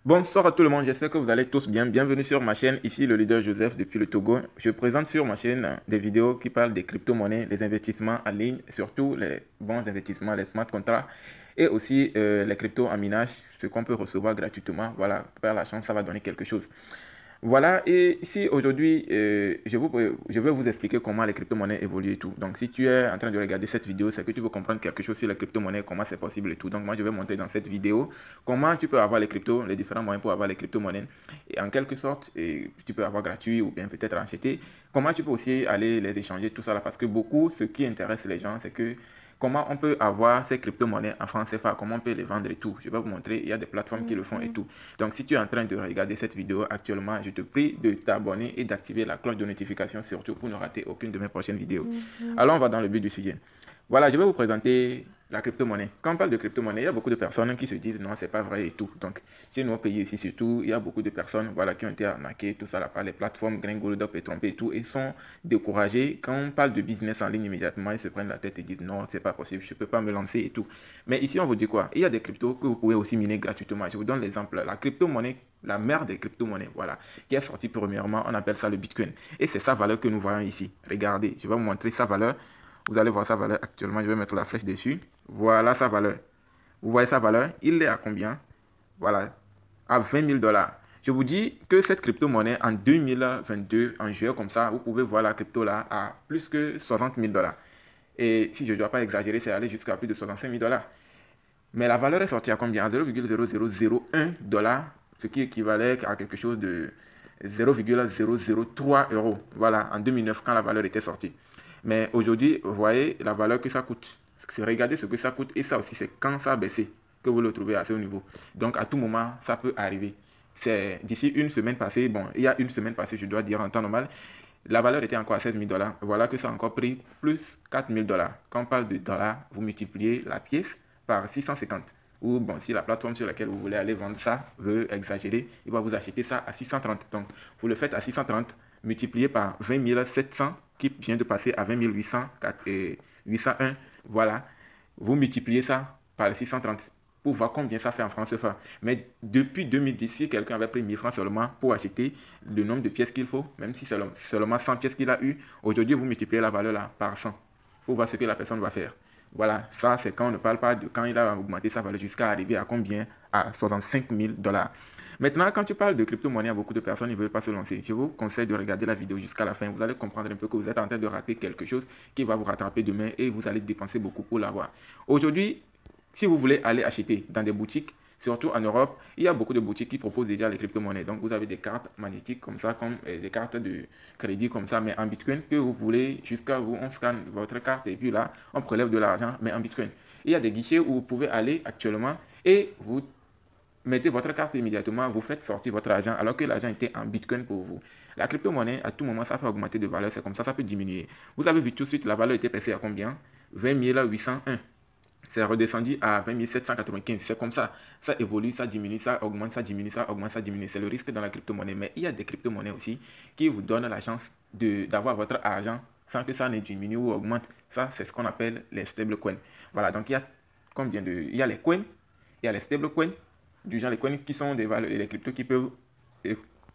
Bonsoir à tout le monde, j'espère que vous allez tous bien. Bienvenue sur ma chaîne, ici le leader Joseph depuis le Togo. Je présente sur ma chaîne des vidéos qui parlent des crypto-monnaies, des investissements en ligne, surtout les bons investissements, les smart contracts et aussi les cryptos en minage, ce qu'on peut recevoir gratuitement. Voilà, par la chance, ça va donner quelque chose. Voilà, et ici aujourd'hui, je vais vous expliquer comment les crypto-monnaies évoluent et tout. Donc, si tu es en train de regarder cette vidéo, c'est que tu veux comprendre quelque chose sur les crypto-monnaies, comment c'est possible et tout. Donc, moi, je vais montrer dans cette vidéo comment tu peux avoir les cryptos, les différents moyens pour avoir les crypto-monnaies. Et en quelque sorte, tu peux avoir gratuit ou bien peut-être acheter. Comment tu peux aussi aller les échanger, tout ça là. Parce que beaucoup, ce qui intéresse les gens, c'est que comment on peut avoir ces crypto-monnaies en francs CFA, comment on peut les vendre et tout. Je vais vous montrer, il y a des plateformes qui le font et tout. Donc, si tu es en train de regarder cette vidéo actuellement, je te prie de t'abonner et d'activer la cloche de notification, surtout pour ne rater aucune de mes prochaines vidéos. Alors, on va dans le but du sujet. Voilà, je vais vous présenter la crypto-monnaie. Quand on parle de crypto-monnaie, il y a beaucoup de personnes qui se disent non, c'est pas vrai et tout. Donc, chez nos pays ici surtout, il y a beaucoup de personnes voilà, qui ont été arnaquées, tout ça là, par les plateformes Gringo, Dop et trompées et tout, et sont découragés. Quand on parle de business en ligne immédiatement, ils se prennent la tête et disent non, c'est pas possible, je peux pas me lancer et tout. Mais ici, on vous dit quoi? Il y a des cryptos que vous pouvez aussi miner gratuitement. Je vous donne l'exemple. La crypto-monnaie, la mère des crypto-monnaies, voilà, qui est sortie premièrement, on appelle ça le Bitcoin. Et c'est sa valeur que nous voyons ici. Regardez, je vais vous montrer sa valeur. Vous allez voir sa valeur actuellement. Je vais mettre la flèche dessus. Voilà sa valeur. Vous voyez sa valeur? Il est à combien? Voilà, à 20 000 dollars. Je vous dis que cette crypto-monnaie en 2022, en juillet comme ça, vous pouvez voir la crypto là à plus que 60 000 dollars. Et si je ne dois pas exagérer, c'est aller jusqu'à plus de 65 000 dollars. Mais la valeur est sortie à combien? À 0,0001 dollars, ce qui équivalait à quelque chose de 0,003 euros. Voilà, en 2009, quand la valeur était sortie. Mais aujourd'hui, vous voyez la valeur que ça coûte. Regardez ce que ça coûte et ça aussi, c'est quand ça a baissé que vous le trouvez à ce niveau. Donc, à tout moment, ça peut arriver. C'est d'ici une semaine passée, bon, il y a une semaine passée, je dois dire en temps normal, la valeur était encore à 16 000 dollars. Voilà que ça a encore pris plus 4 000 dollars. Quand on parle de dollars, vous multipliez la pièce par 650. Ou bon, si la plateforme sur laquelle vous voulez aller vendre ça veut exagérer, il va vous acheter ça à 630. Donc, vous le faites à 630, multiplié par 20 700 qui vient de passer à 20 800, 801. Voilà, vous multipliez ça par les 630 pour voir combien ça fait en francs CFA. Mais depuis 2010, si quelqu'un avait pris 1000 francs seulement pour acheter le nombre de pièces qu'il faut, même si c'est seulement 100 pièces qu'il a eu, aujourd'hui vous multipliez la valeur là par 100 pour voir ce que la personne va faire. Voilà, ça c'est quand on ne parle pas de quand il a augmenté sa valeur jusqu'à arriver à combien? À 65 000 dollars. Maintenant, quand tu parles de crypto-monnaie, beaucoup de personnes ne veulent pas se lancer. Je vous conseille de regarder la vidéo jusqu'à la fin. Vous allez comprendre un peu que vous êtes en train de rater quelque chose qui va vous rattraper demain et vous allez dépenser beaucoup pour l'avoir. Aujourd'hui, si vous voulez aller acheter dans des boutiques, surtout en Europe, il y a beaucoup de boutiques qui proposent déjà les crypto-monnaies. Donc, vous avez des cartes magnétiques comme ça, comme des cartes de crédit comme ça, mais en Bitcoin, que vous voulez jusqu'à vous, on scanne votre carte et puis là, on prélève de l'argent, mais en Bitcoin. Il y a des guichets où vous pouvez aller actuellement et vous mettez votre carte immédiatement, vous faites sortir votre argent alors que l'argent était en Bitcoin pour vous. La crypto-monnaie, à tout moment, ça fait augmenter de valeur, c'est comme ça peut diminuer. Vous avez vu tout de suite, la valeur était passée à combien? 20 801. C'est redescendu à 20 795. C'est comme ça. Ça évolue, ça diminue, ça augmente, ça diminue, ça augmente, ça diminue. C'est le risque dans la crypto-monnaie. Mais il y a des crypto-monnaies aussi qui vous donnent la chance d'avoir votre argent sans que ça ne diminue ou augmente. Ça, c'est ce qu'on appelle les stablecoins. Voilà, donc il y a combien de... Il y a les coins, il y a les stablecoins, du genre les coins qui sont des valeurs et les cryptos qui peuvent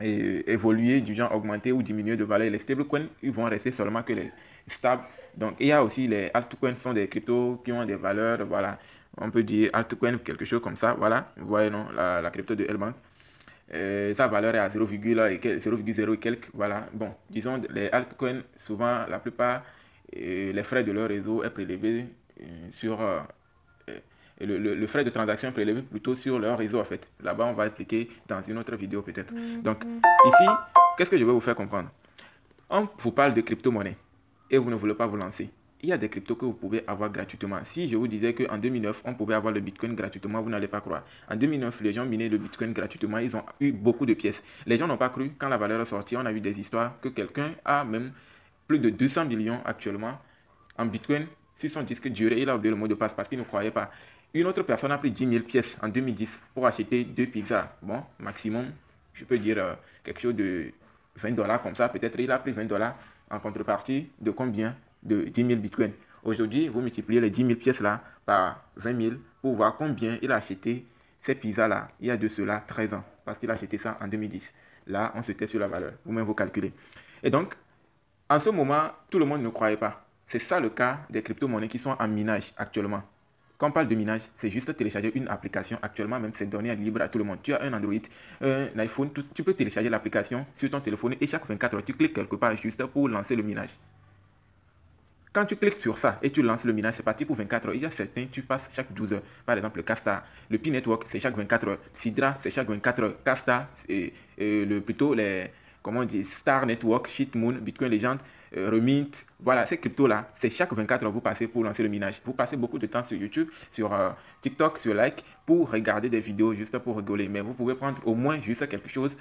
évoluer, du genre augmenter ou diminuer de valeur. Les stablecoins, ils vont rester seulement que les stables. Donc, il y a aussi les altcoins, sont des cryptos qui ont des valeurs, voilà. On peut dire altcoin, quelque chose comme ça, voilà. Vous voyez, non, la crypto de L-Bank. Sa valeur est à 0,0 et quelques, voilà. Bon, disons, les altcoins, souvent, la plupart, les frais de leur réseau est prélevé sur le frais de transaction est prélevé plutôt sur leur réseau en fait. Là-bas, on va expliquer dans une autre vidéo peut-être. Donc, ici, qu'est-ce que je vais vous faire comprendre? On vous parle de crypto-monnaie et vous ne voulez pas vous lancer. Il y a des cryptos que vous pouvez avoir gratuitement. Si je vous disais qu'en 2009, on pouvait avoir le Bitcoin gratuitement, vous n'allez pas croire. En 2009, les gens minaient le Bitcoin gratuitement. Ils ont eu beaucoup de pièces. Les gens n'ont pas cru. Quand la valeur est sortie, on a eu des histoires que quelqu'un a même plus de 200 millions actuellement en Bitcoin sur son disque dur. Il a oublié le mot de passe parce qu'il ne croyait pas. Une autre personne a pris 10 000 pièces en 2010 pour acheter 2 pizzas. Bon, maximum, je peux dire quelque chose de 20 dollars comme ça. Peut-être il a pris 20 dollars en contrepartie de combien? De 10 000 bitcoins. Aujourd'hui, vous multipliez les 10 000 pièces là par 20 000 pour voir combien il a acheté ces pizzas là il y a de cela 13 ans. parce qu'il a acheté ça en 2010. Là, on se tait sur la valeur. Vous-même, vous calculez. Et donc, en ce moment, tout le monde ne croyait pas. C'est ça le cas des crypto-monnaies qui sont en minage actuellement. Quand on parle de minage, c'est juste télécharger une application. Actuellement, même, c'est donné libre à tout le monde. Tu as un Android, un iPhone, tu peux télécharger l'application sur ton téléphone et chaque 24 heures, tu cliques quelque part juste pour lancer le minage. Quand tu cliques sur ça et tu lances le minage, c'est parti pour 24 heures. Il y a certains, tu passes chaque 12 heures. Par exemple, le Casta, le P-Network, c'est chaque 24 heures. Sidra, c'est chaque 24 heures. Casta, plutôt les, comment on dit, Star Network, Shitmoon, Bitcoin Legend, Remint. Voilà, ces cryptos-là, c'est chaque 24 heures vous passez pour lancer le minage. Vous passez beaucoup de temps sur YouTube, sur TikTok, sur Like, pour regarder des vidéos juste pour rigoler. Mais vous pouvez prendre au moins juste quelque chose.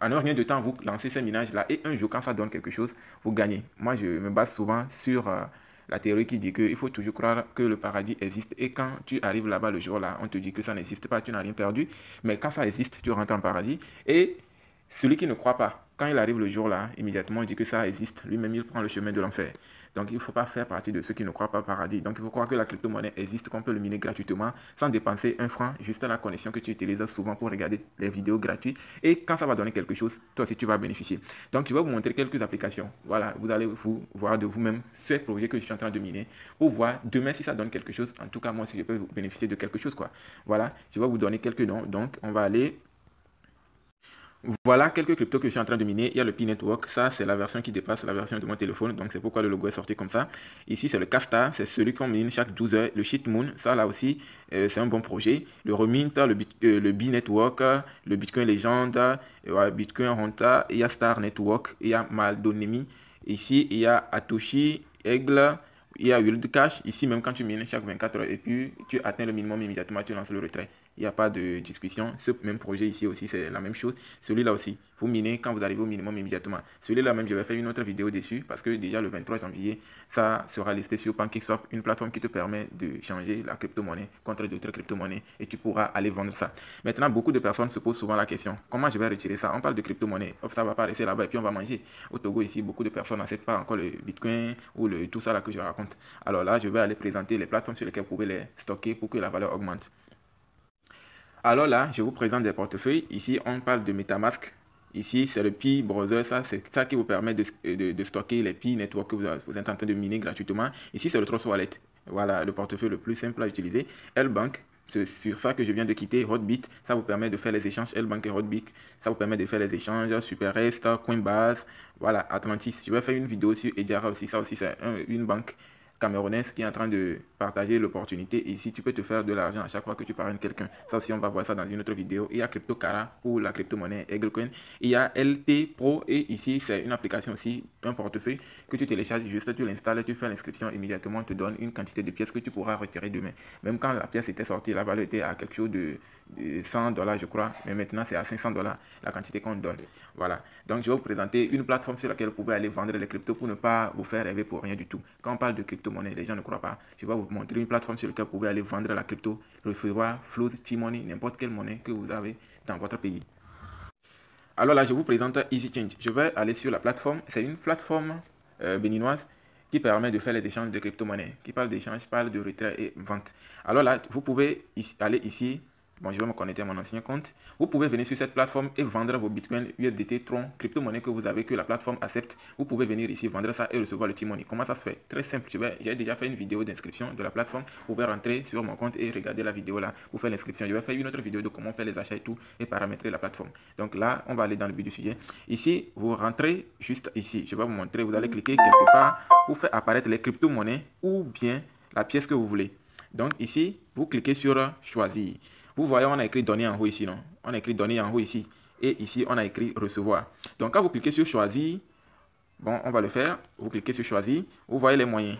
En un rien de temps, vous lancez ces minages-là et un jour, quand ça donne quelque chose, vous gagnez. Moi, je me base souvent sur la théorie qui dit qu'il faut toujours croire que le paradis existe et quand tu arrives là-bas le jour-là, on te dit que ça n'existe pas, tu n'as rien perdu. Mais quand ça existe, tu rentres en paradis et celui qui ne croit pas, quand il arrive le jour-là, immédiatement, il dit que ça existe. Lui-même, il prend le chemin de l'enfer. Donc, il ne faut pas faire partie de ceux qui ne croient pas au paradis. Donc, il faut croire que la crypto-monnaie existe, qu'on peut le miner gratuitement, sans dépenser un franc, juste à la connexion que tu utilises souvent pour regarder les vidéos gratuites. Et quand ça va donner quelque chose, toi aussi, tu vas bénéficier. Donc, je vais vous montrer quelques applications. Voilà, vous allez vous voir de vous-même ces projets que je suis en train de miner pour voir demain si ça donne quelque chose. En tout cas, moi, si je peux bénéficier de quelque chose, quoi. Voilà, je vais vous donner quelques noms. Donc, on va aller... Voilà quelques cryptos que je suis en train de miner. Il y a le P-Network, ça c'est la version qui dépasse la version de mon téléphone, donc c'est pourquoi le logo est sorti comme ça. Ici c'est le Casta, c'est celui qu'on mine chaque 12 heures. Le Shitmoon, ça là aussi c'est un bon projet. Le Remint, le B-Network, le Bitcoin Legend, Bitcoin Honta, il y a Star Network, il y a Maldonemi. Ici il y a Atoshi, Aigle, il y a Wild Cash. Ici même quand tu mines chaque 24 heures et puis tu atteins le minimum immédiatement, tu lances le retrait. Il n'y a pas de discussion. Ce même projet ici aussi, c'est la même chose. Celui-là aussi, vous minez quand vous arrivez au minimum immédiatement. Celui-là même, je vais faire une autre vidéo dessus parce que déjà le 23 janvier, ça sera listé sur PancakeSwap, une plateforme qui te permet de changer la crypto-monnaie contre d'autres crypto-monnaies et tu pourras aller vendre ça. Maintenant, beaucoup de personnes se posent souvent la question, comment je vais retirer ça? On parle de crypto-monnaie, ça va pas rester là-bas et puis on va manger. Au Togo ici, beaucoup de personnes n'acceptent pas encore le Bitcoin ou tout ça là que je raconte. Alors là, je vais aller présenter les plateformes sur lesquelles vous pouvez les stocker pour que la valeur augmente. Alors là, je vous présente des portefeuilles. Ici, on parle de MetaMask. Ici, c'est le Pi Browser. Ça, c'est ça qui vous permet de stocker les Pi Network que vous êtes en train de miner gratuitement. Ici, c'est le Trust Wallet. Voilà, le portefeuille le plus simple à utiliser. L-Bank, c'est sur ça que je viens de quitter. Hotbit, ça vous permet de faire les échanges. L-Bank et Hotbit, ça vous permet de faire les échanges. SuperRest, Coinbase, voilà, Atlantis. Je vais faire une vidéo sur Ediara aussi. Ça aussi, c'est une banque camerounaise qui est en train de partager l'opportunité. Ici, tu peux te faire de l'argent à chaque fois que tu parraines quelqu'un. Ça aussi, on va voir ça dans une autre vidéo. Il y a CryptoCara pour la crypto-monnaie Eaglecoin. Il y a LT Pro et ici, c'est une application aussi, un portefeuille que tu télécharges juste, tu l'installes, tu fais l'inscription immédiatement, on te donne une quantité de pièces que tu pourras retirer demain. Même quand la pièce était sortie, la valeur était à quelque chose de $100, je crois, mais maintenant c'est à $500 la quantité qu'on donne. Voilà. Donc, je vais vous présenter une plateforme sur laquelle vous pouvez aller vendre les cryptos pour ne pas vous faire rêver pour rien du tout. Quand on parle de crypto-monnaie, les gens ne croient pas. Je vais vous montrer une plateforme sur laquelle vous pouvez aller vendre la crypto, recevoir Flows, T-Money, n'importe quelle monnaie que vous avez dans votre pays. Alors là, je vous présente EasyChange. Je vais aller sur la plateforme. C'est une plateforme béninoise qui permet de faire les échanges de crypto-monnaies. Qui parle d'échange, parle de retrait et vente. Alors là, vous pouvez aller ici. Bon, je vais me connecter à mon ancien compte. Vous pouvez venir sur cette plateforme et vendre vos bitcoins, USDT, Tron, crypto-monnaie que vous avez, que la plateforme accepte. Vous pouvez venir ici, vendre ça et recevoir le T-Money. Comment ça se fait? Très simple. J'ai déjà fait une vidéo d'inscription de la plateforme. Vous pouvez rentrer sur mon compte et regarder la vidéo là. Vous faites l'inscription. Je vais faire une autre vidéo de comment faire les achats et tout et paramétrer la plateforme. Donc là, on va aller dans le but du sujet. Ici, vous rentrez juste ici. Je vais vous montrer. Vous allez cliquer quelque part pour faire apparaître les crypto-monnaies ou bien la pièce que vous voulez. Donc ici, vous cliquez sur choisir. Vous voyez, on a écrit donner en haut ici, non? On a écrit donner en haut ici. Et ici, on a écrit recevoir. Donc, quand vous cliquez sur choisir, bon, on va le faire. Vous cliquez sur choisir. Vous voyez les moyens.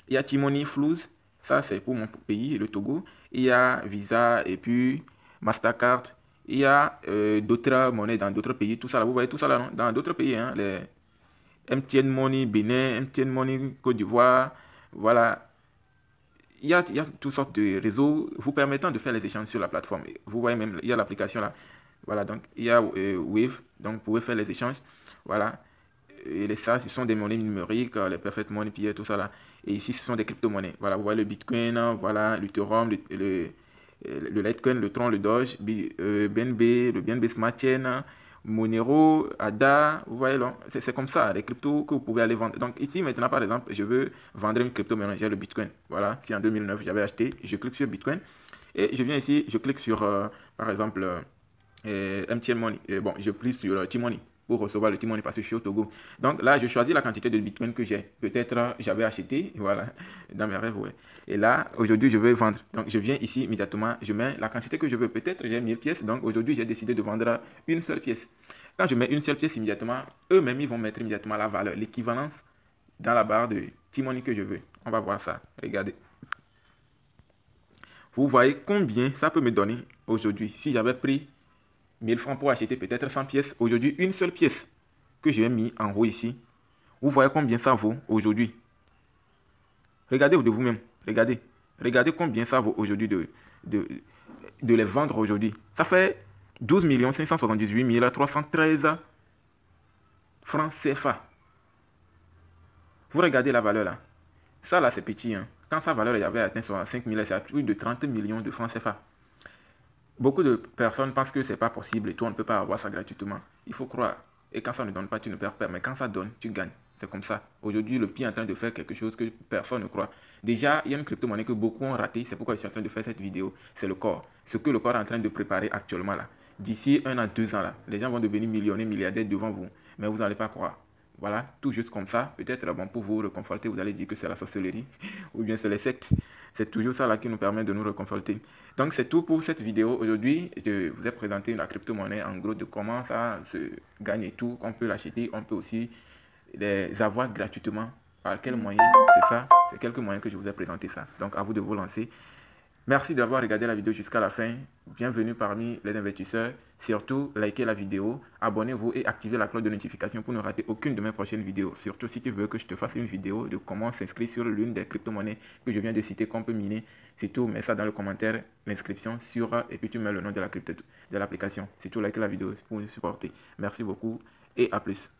Il y a T-Money, Flows. Ça, c'est pour mon pays, le Togo. Il y a Visa et puis Mastercard. Il y a d'autres monnaies dans d'autres pays. Tout ça là, vous voyez tout ça là, non? Dans d'autres pays, hein, les MTN Money, Bénin, MTN Money, Côte d'Ivoire. Voilà. Il y a toutes sortes de réseaux vous permettant de faire les échanges sur la plateforme. Vous voyez même, il y a l'application là. Voilà, donc il y a Wave, donc vous pouvez faire les échanges. Voilà. Et ça, ce sont des monnaies numériques, les Perfect Money, puis tout ça là. Et ici, ce sont des crypto-monnaies. Voilà, vous voyez le Bitcoin, voilà, l'Ethereum, le Litecoin, le Tron, le Doge, BNB, le BNB Smart Chain, Monero, ADA, vous voyez, c'est comme ça, les cryptos que vous pouvez aller vendre. Donc ici, maintenant, par exemple, je veux vendre une crypto, maintenant j'ai le Bitcoin. Voilà, si en 2009, j'avais acheté, je clique sur Bitcoin. Et je viens ici, je clique sur, par exemple, MTN Money. Bon, je clique sur T-Money pour recevoir le T-Money parce que je suis au Togo. Donc là, je choisis la quantité de Bitcoin que j'ai. Peut-être j'avais acheté, voilà, dans mes rêves, ouais. Et là, aujourd'hui, je veux vendre. Donc, je viens ici immédiatement, je mets la quantité que je veux. Peut-être j'ai 1000 pièces, donc aujourd'hui, j'ai décidé de vendre une seule pièce. Quand je mets une seule pièce immédiatement, eux-mêmes, ils vont mettre immédiatement la valeur, l'équivalence dans la barre de T-Money que je veux. On va voir ça. Regardez. Vous voyez combien ça peut me donner aujourd'hui. Si j'avais pris 1000 francs pour acheter peut-être 100 pièces, aujourd'hui, une seule pièce que j'ai mis en haut ici, vous voyez combien ça vaut aujourd'hui. Regardez de vous-même. Regardez. Regardez combien ça vaut aujourd'hui de les vendre aujourd'hui. Ça fait 12 578 313 francs CFA. Vous regardez la valeur là. Ça là, c'est petit. Hein. Quand sa valeur avait atteint 65 000, c'est plus de 30 millions de francs CFA. Beaucoup de personnes pensent que c'est pas possible et toi, on ne peut pas avoir ça gratuitement. Il faut croire. Et quand ça ne donne pas, tu ne perds pas. Mais quand ça donne, tu gagnes. C'est comme ça. Aujourd'hui, le pied est en train de faire quelque chose que personne ne croit. Déjà, il y a une crypto-monnaie que beaucoup ont raté. C'est pourquoi je suis en train de faire cette vidéo. C'est le corps. Ce que le corps est en train de préparer actuellement là. D'ici 1 à 2 ans là, les gens vont devenir millionnaires, milliardaires devant vous. Mais vous n'allez pas croire. Voilà, tout juste comme ça. Peut-être bon, pour vous réconforter, vous allez dire que c'est la sorcellerie ou bien c'est les sectes. C'est toujours ça là qui nous permet de nous réconforter. Donc c'est tout pour cette vidéo. Aujourd'hui, je vous ai présenté la crypto-monnaie en gros de comment ça se gagne et tout. On peut l'acheter, on peut aussi les avoir gratuitement. Par quels moyens? C'est ça, c'est quelques moyens que je vous ai présenté ça. Donc à vous de vous lancer. Merci d'avoir regardé la vidéo jusqu'à la fin. Bienvenue parmi les investisseurs. Surtout, likez la vidéo, abonnez-vous et activez la cloche de notification pour ne rater aucune de mes prochaines vidéos. Surtout, si tu veux que je te fasse une vidéo de comment s'inscrire sur l'une des crypto-monnaies que je viens de citer qu'on peut miner, c'est tout. Mets ça dans le commentaire, l'inscription et puis tu mets le nom de l'application. C'est tout, likez la vidéo pour nous supporter. Merci beaucoup et à plus.